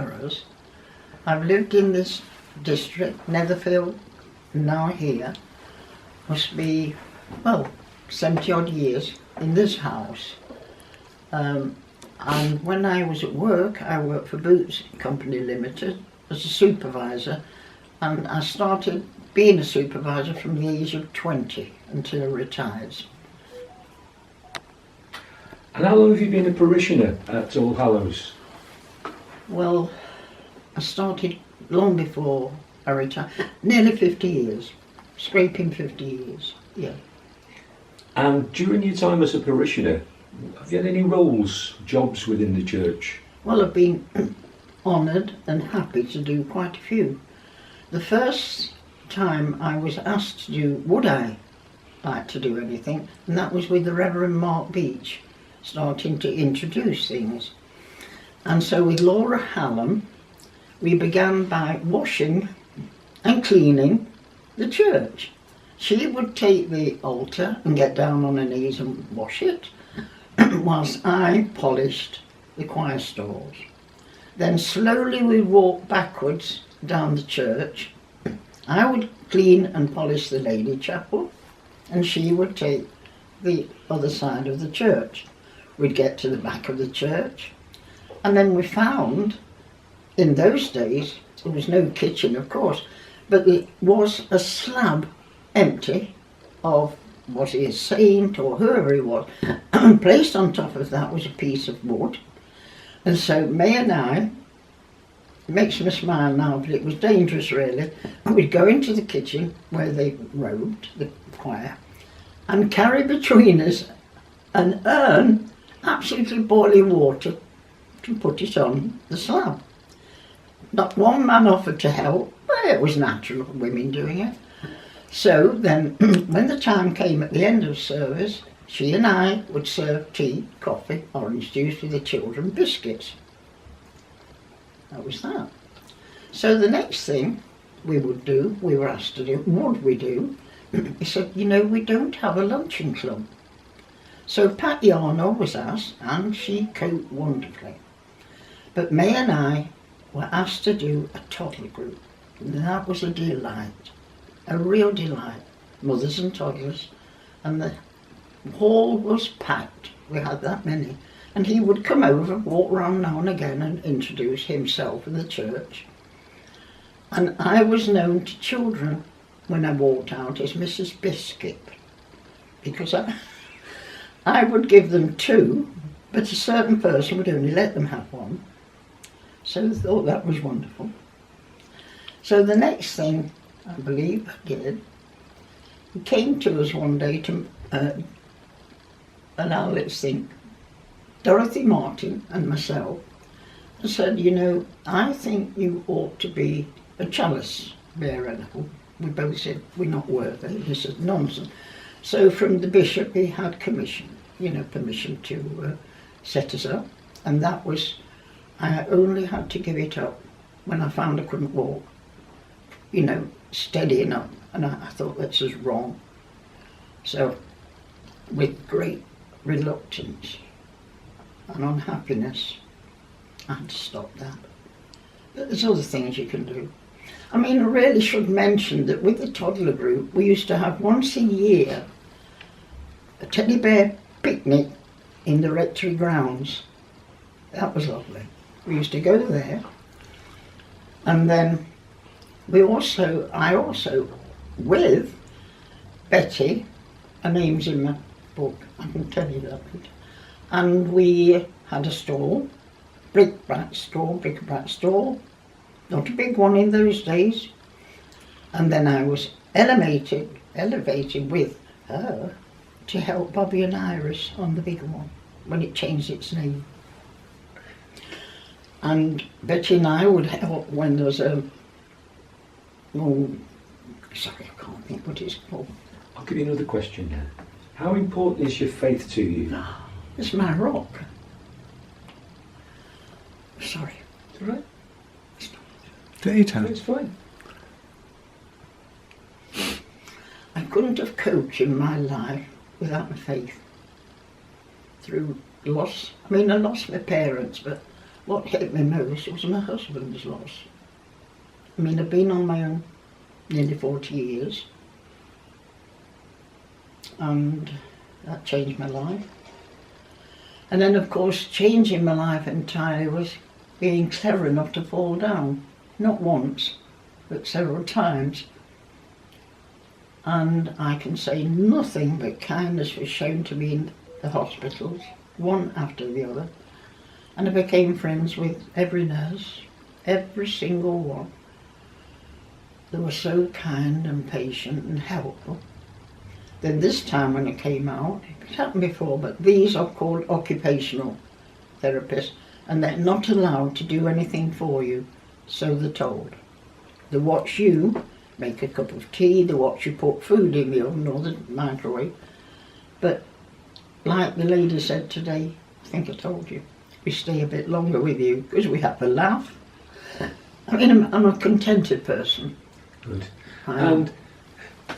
Burrows. I've lived in this district, Netherfield, now here. Must be, well, 70 odd years in this house. And when I was at work, I worked for Boots Company Limited as a supervisor, and I started being a supervisor from the age of 20 until I retired. And how long have you been a parishioner at All Hallows? Well, I started long before I retired, nearly 50 years, scraping 50 years, yeah. And during your time as a parishioner, have you had any roles, jobs within the church? Well, I've been honoured and happy to do quite a few. The first time I was asked to do, would I like to do anything, and that was with the Reverend Mark Beach, starting to introduce things. And so with Laura Hallam, we began by washing and cleaning the church. She would take the altar and get down on her knees and wash it, whilst I polished the choir stalls. Then slowly we walked backwards down the church. I would clean and polish the lady chapel, and she would take the other side of the church. We'd get to the back of the church, and then we found, in those days, there was no kitchen, of course, but there was a slab empty of, was he a saint or whoever he was, and placed on top of that was a piece of wood. And so May and I, it makes me smile now, but it was dangerous really, we'd go into the kitchen where they robed, the choir, and carry between us an urn, absolutely boiling water, to put it on the slab. Not one man offered to help, but it was natural, women doing it. So then, when the time came at the end of service, she and I would serve tea, coffee, orange juice with the children, biscuits. That was that. So the next thing we would do, we were asked to do, would we do, he said, you know, we don't have a luncheon club. So Pat Yarno was asked, and she coped wonderfully. But May and I were asked to do a toddler group. And that was a delight, a real delight. Mothers and toddlers, and the hall was packed. We had that many. And he would come over, walk around now and again and introduce himself and the church. And I was known to children when I walked out as Mrs. Biscuit, because I would give them two, but a certain person would only let them have one. So I thought that was wonderful. So the next thing I believe I did, he came to us one day to, and now let's think, Dorothy Martin and myself, and said, you know, I think you ought to be a chalice bearer. We both said, we're not worthy. He said, nonsense. So from the bishop he had permission to set us up, and that was, I only had to give it up when I found I couldn't walk, you know, steady enough, and I thought this is wrong. So with great reluctance and unhappiness, I had to stop that. But there's other things you can do. I mean, I really should mention that with the toddler group, we used to have once a year a teddy bear picnic in the rectory grounds. That was lovely. We used to go there, and then I also, with Betty, her name's in my book, I can tell you that, and we had a stall, bric-a-brac stall, not a big one in those days, and then I was elevated with her to help Bobby and Iris on the bigger one when it changed its name. And Betty and I would help when there was I can't think what it's called. I'll give you another question now. How important is your faith to you? It's my rock. Sorry. It's all right. Take your time. It's fine. I couldn't have coped in my life without my faith. Through loss, I mean, I lost my parents, but what hit me most was my husband's loss. I mean, I've been on my own nearly 40 years, and that changed my life. And then, of course, changing my life entirely was being clever enough to fall down, not once, but several times. And I can say nothing but kindness was shown to me in the hospitals, one after the other. And I became friends with every nurse, every single one. They were so kind and patient and helpful. Then this time when I came out, it happened before, but these are called occupational therapists, and they're not allowed to do anything for you, so they're told. They watch you make a cup of tea, they watch you put food in the oven or the microwave. But like the lady said today, I think I told you, we stay a bit longer with you because we have a laugh. I mean, I'm a contented person. Good. And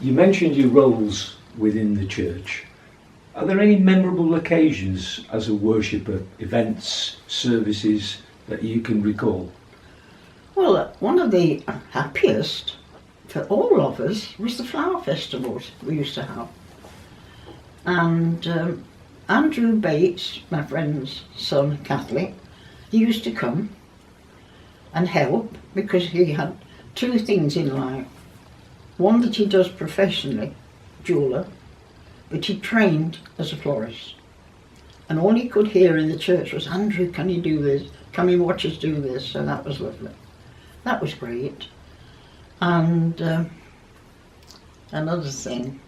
you mentioned your roles within the church. Are there any memorable occasions as a worshipper, events, services that you can recall? Well, one of the happiest for all of us was the flower festivals we used to have. And Andrew Bates, my friend's son, Catholic, he used to come and help because he had two things in life. One that he does professionally, jeweller, but he trained as a florist. And all he could hear in the church was, Andrew, can you do this? Can you watch us do this? So that was lovely. That was great. And another thing,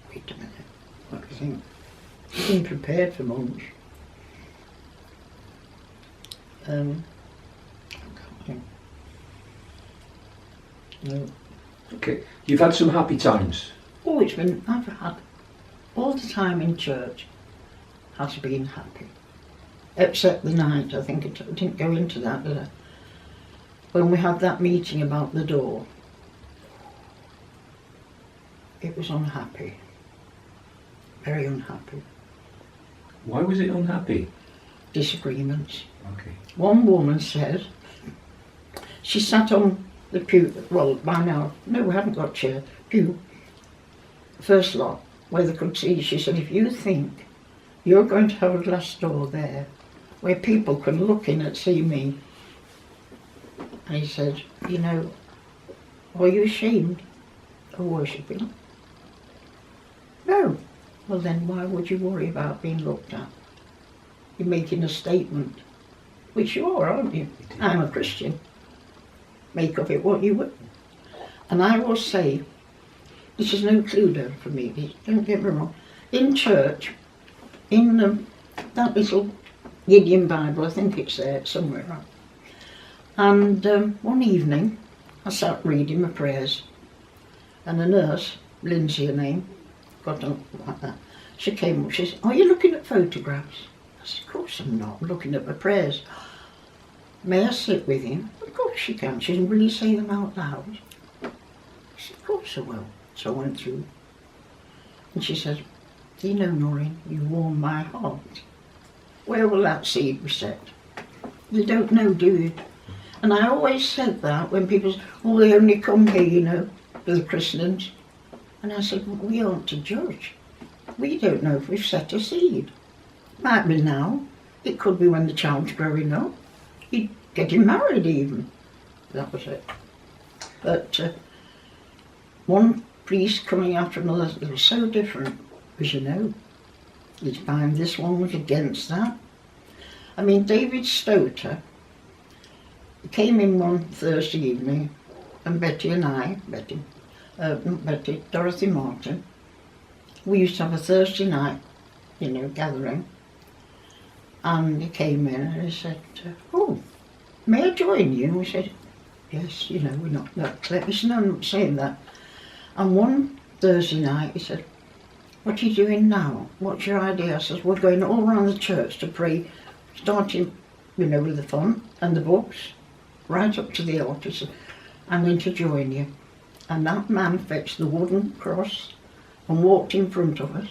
wait a minute, what do you think? I've been prepared for lunch. I can't think. No. Okay, you've had some happy times. Oh, I've had, all the time in church has been happy. Except the night, I think I didn't go into that, did I? When we had that meeting about the door, it was unhappy. Very unhappy. Why was it unhappy? Disagreements. Okay. One woman said, she sat on the pew, well, by now, no, we hadn't got chair, pew, first lot, where they could see. She said, if you think you're going to have a glass door there, where people can look in and see me, and he said, you know, are you ashamed of worshipping? No. Well then, why would you worry about being looked at? You're making a statement, which you are, aren't you? I'm a Christian. Make of it what you will. And I will say, this is no Cluedo for me, don't get me wrong. In church, in that little Gideon Bible, I think it's there somewhere, right? And one evening, I sat reading my prayers, and a nurse, Lindsay her name, got on like that. She came up, she said, are you looking at photographs? I said, of course I'm not, I'm looking at my prayers. May I sit with you? Of course she can, she didn't really say them out loud. I said, of course I will. So I went through, and she said, do you know, Noreen, you warm my heart. Where will that seed be set? You don't know, do you? And I always said that when people say, oh, they only come here, you know, for the christenings. And I said, well, we aren't to judge. We don't know if we've set a seed. Might be now. It could be when the child's growing up. He'd get him married even. That was it. But one priest coming after another, they were so different, as you know. You'd find this one was against that. I mean, David Stoter came in one Thursday evening, and Betty and I, Dorothy Martin, we used to have a Thursday night, you know, gathering. And he came in and he said, oh, may I join you? And we said, yes, you know, we're not that clever. He said, no, I'm not saying that. And one Thursday night he said, what are you doing now? What's your idea? I said, we're going all around the church to pray, starting, you know, with the font and the books, right up to the altar. So I'm going to join you. And that man fetched the wooden cross and walked in front of us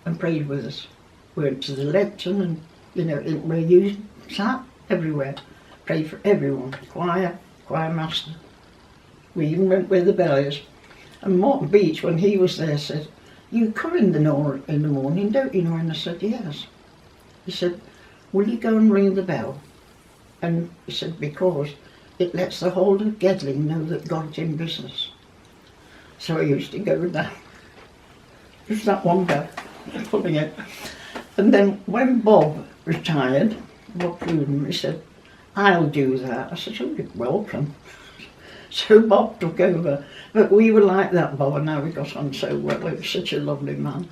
and prayed with us. We went to the lectern and, you know, where you sat everywhere, prayed for everyone, choir master. We even went where the bell is. And Morton Beach, when he was there, said, "You come in the morning, don't you know?" And I said, "Yes." He said, "Will you go and ring the bell?" And he said, "Because it lets the whole of Gedling know that God's in business." So I used to go down. Just that one bell, pulling it. And then when Bob retired, Bob Pruden, he said, "I'll do that." I said, "Oh, you're welcome." So Bob took over. But we were like that, Bob, and now we got on so well. He was such a lovely man.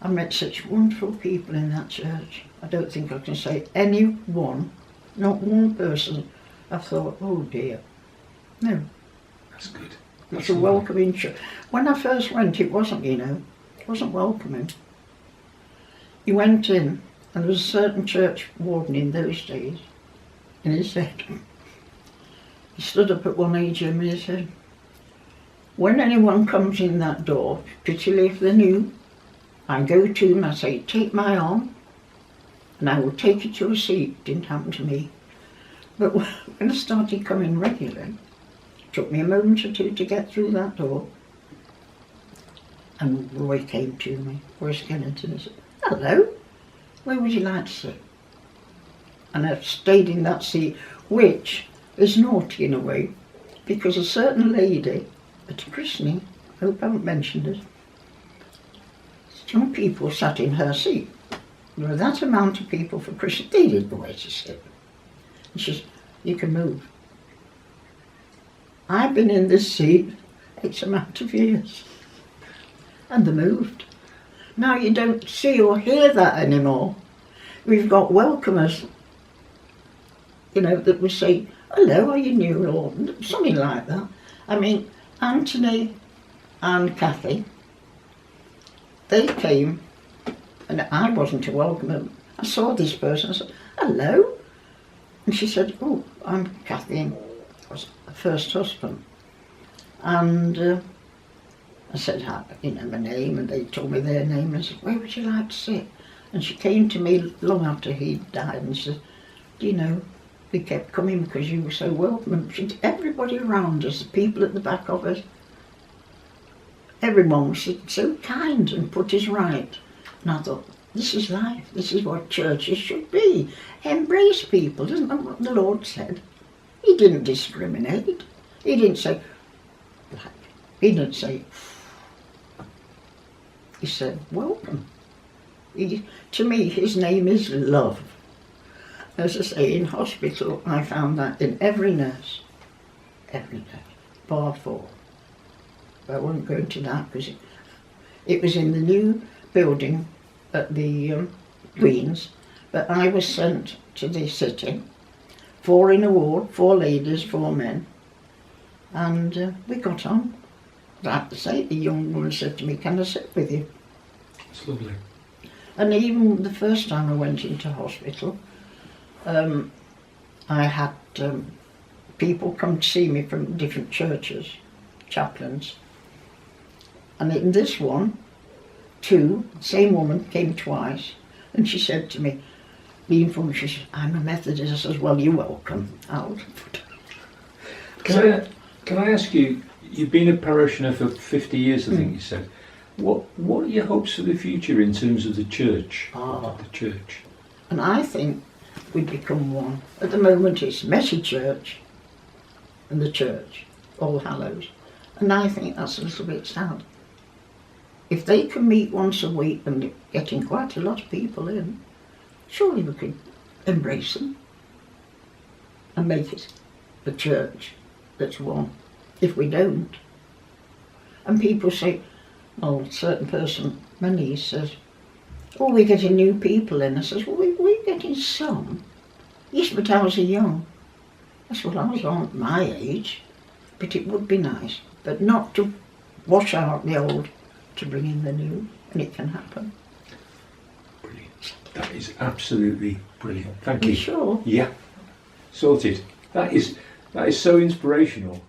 I met such wonderful people in that church. I don't think I can say any one, not one person, I thought, "Oh dear." No. That's good. It's a welcoming church. When I first went, it wasn't, it wasn't welcoming. You went in, and there was a certain church warden in those days, and he said, he stood up at one AGM and he said, "When anyone comes in that door, particularly if they're new, I go to them, I say, 'Take my arm, and I will take you to a seat.'" Didn't happen to me. But when I started coming regularly, it took me a moment or two to get through that door. And Roy came to me, Roy Skellington, and said, "Hello, where would you like to sit?" And I stayed in that seat, which is naughty in a way, because a certain lady at a christening, I hope I haven't mentioned it, some people sat in her seat. There were that amount of people for christening, they didn't know where to sit. And she said, "You can move." I've been in this seat X amount of years, and they moved. Now you don't see or hear that anymore. We've got welcomers, that would say, "Hello, are you new?" or something like that. I mean, Anthony and Kathy, they came, and I wasn't to welcome them. I saw this person, I said, "Hello," and she said, "Oh, I'm Kathy," and I was her first husband. And I said, my name, and they told me their name, and I said, "Where would you like to sit?" And she came to me long after he'd died and said, "Do you know, we kept coming because you were so welcome." Everybody around us, the people at the back of us, everyone was so kind and put us right. And I thought, this is life, this is what churches should be. Embrace people, isn't that what the Lord said? He didn't discriminate. He didn't say black. He didn't say, he said, welcome. To me, his name is love. As I say, in hospital, I found that in every nurse, bar 4. But I won't go into that because it was in the new building at the Queen's, but I was sent to the city, 4 in a ward, 4 ladies, 4 men, and we got on. I have to say, the young woman said to me, "Can I sit with you?" It's lovely. And even the first time I went into hospital, I had people come to see me from different churches, chaplains. And in this one, 2, same woman came twice, and she said to me, being from, she said, "I'm a Methodist." I said, "Well, you're welcome." Can I ask you, you've been a parishioner for 50 years, I think you said. What are your hopes for the future in terms of the church? The church. And I think we'd become one. At the moment it's Messy Church and the church, All Hallows. And I think that's a little bit sad. If they can meet once a week and getting quite a lot of people in, surely we could embrace them and make it the church that's one. If we don't, and people say, oh, a certain person, my niece says, "Oh, we're getting new people in." I says, "Well, we're getting some." "Yes, but I was young." I said, "Well, I was on my age, but it would be nice, but not to wash out the old, to bring in the new, and it can happen." Brilliant. That is absolutely brilliant. Thank you. You sure? Yeah. Sorted. That is so inspirational.